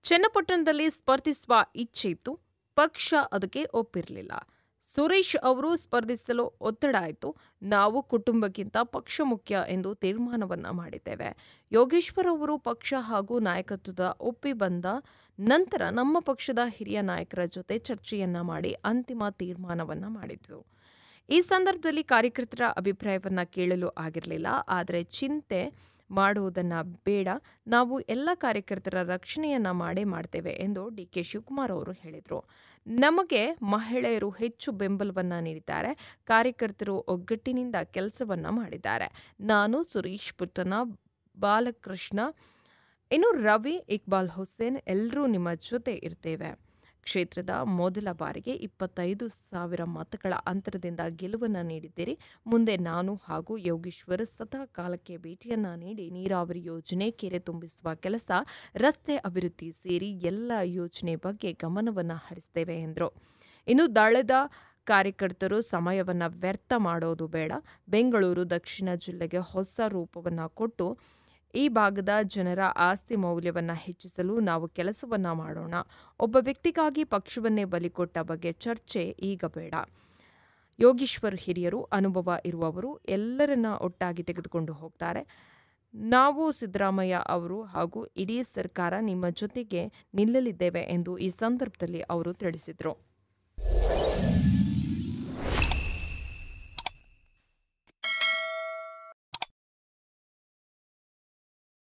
ಚನ್ನಪಟ್ಟಣದಲ್ಲಿ ಸ್ಪರ್ಧಿಸುವ ಇಚ್ಛೆ ಇತ್ತು, ಪಕ್ಷ ಅದಕ್ಕೆ ಒಪ್ಪಿರಲಿಲ್ಲ. ಸುರೇಶ್ ಅವರು ಸ್ಪರ್ಧಿಸಲು ಒತ್ತಡ ಆಯಿತು. ನಾವು ಕುಟುಂಬಕ್ಕಿಂತ ಪಕ್ಷ ಮುಖ್ಯ ಎಂದು ತೀರ್ಮಾನವನ್ನ ಮಾಡಿದ್ದೇವೆ. ಯೋಗೇಶ್ವರ್ ಅವರು ಪಕ್ಷ ಹಾಗೂ ನಾಯಕತ್ವದ ಒಪ್ಪಿ ಬಂದ ನಂತರ ನಮ್ಮ ಪಕ್ಷದ ಹಿರಿಯ ನಾಯಕರ ಜೊತೆ ಚರ್ಚೆಯನ್ನ ಮಾಡಿ ಅಂತಿಮ ತೀರ್ಮಾನವನ್ನ ಮಾಡಿದ್ವು. ಈ ಸಂದರ್ಭದಲ್ಲಿ ಕಾರ್ಯಕರ್ತರ ಅಭಿಪ್ರಾಯವನ್ನ ಕೇಳಲು ಆಗಿರಲಿಲ್ಲ. ಆದರೆ ಚಿಂತೆ ಮಾಡುವುದನ್ನ ಬೇಡ, ನಾವು ಎಲ್ಲ ಕಾರ್ಯಕರ್ತರ ರಕ್ಷಣೆಯನ್ನ ಮಾಡೇ ಮಾಡ್ತೇವೆ ಎಂದು ಡಿಕೆ ಶಿವಕುಮಾರ್ ಅವರು ಹೇಳಿದರು. ನಮಗೆ ಮಹಿಳೆಯರು ಹೆಚ್ಚು ಬೆಂಬಲವನ್ನ ನೀಡಿದ್ದಾರೆ. ಕಾರ್ಯಕರ್ತರು ಒಗ್ಗಟ್ಟಿನಿಂದ ಕೆಲಸವನ್ನ ಮಾಡಿದ್ದಾರೆ. ನಾನು, ಸುರೇಶ್ ಪುಟ್ಟಣ, ಬಾಲಕೃಷ್ಣ, ಇನ್ನು ರವಿ, ಇಕ್ಬಾಲ್ ಹುಸೇನ್ ಎಲ್ಲರೂ ನಿಮ್ಮ ಜೊತೆ ಇರ್ತೇವೆ. ಕ್ಷೇತ್ರದ ಮೊದಲ ಬಾರಿಗೆ 25,000 ಮತಗಳ ಅಂತರದಿಂದ ಗೆಲುವನ್ನು ನೀಡಿದ್ದೀರಿ. ಮುಂದೆ ನಾನು ಹಾಗೂ ಯೋಗೇಶ್ವರ್ ಸತತ ಕಾಲಕ್ಕೆ ಭೇಟಿಯನ್ನ ನೀಡಿ ನೀರಾವರಿ ಯೋಜನೆ, ಕೆರೆ ತುಂಬಿಸುವ ಕೆಲಸ, ರಸ್ತೆ ಅಭಿವೃದ್ಧಿ ಸೇರಿ ಎಲ್ಲ ಯೋಜನೆ ಬಗ್ಗೆ ಗಮನವನ್ನು ಹರಿಸ್ತೇವೆ ಎಂದರು. ಇನ್ನು ದಳದ ಕಾರ್ಯಕರ್ತರು ಸಮಯವನ್ನು ವ್ಯರ್ಥ ಮಾಡೋದು ಬೇಡ. ಬೆಂಗಳೂರು ದಕ್ಷಿಣ ಜಿಲ್ಲೆಗೆ ಹೊಸ ರೂಪವನ್ನು ಕೊಟ್ಟು ಈ ಭಾಗದ ಜನರ ಆಸ್ತಿ ಮೌಲ್ಯವನ್ನು ಹೆಚ್ಚಿಸಲು ನಾವು ಕೆಲಸವನ್ನ ಮಾಡೋಣ. ಒಬ್ಬ ವ್ಯಕ್ತಿಗಾಗಿ ಪಕ್ಷವನ್ನೇ ಬಲಿಕೊಟ್ಟ ಬಗ್ಗೆ ಚರ್ಚೆ ಈಗ ಬೇಡ. ಯೋಗೇಶ್ವರ್ ಹಿರಿಯರು, ಅನುಭವ ಇರುವವರು, ಎಲ್ಲರನ್ನ ಒಟ್ಟಾಗಿ ತೆಗೆದುಕೊಂಡು ಹೋಗ್ತಾರೆ. ನಾವು ಸಿದ್ದರಾಮಯ್ಯ ಅವರು ಹಾಗೂ ಇಡೀ ಸರ್ಕಾರ ನಿಮ್ಮ ಜೊತೆಗೆ ನಿಲ್ಲಲಿದ್ದೇವೆ ಎಂದು ಈ ಸಂದರ್ಭದಲ್ಲಿ ಅವರು ತಿಳಿಸಿದರು.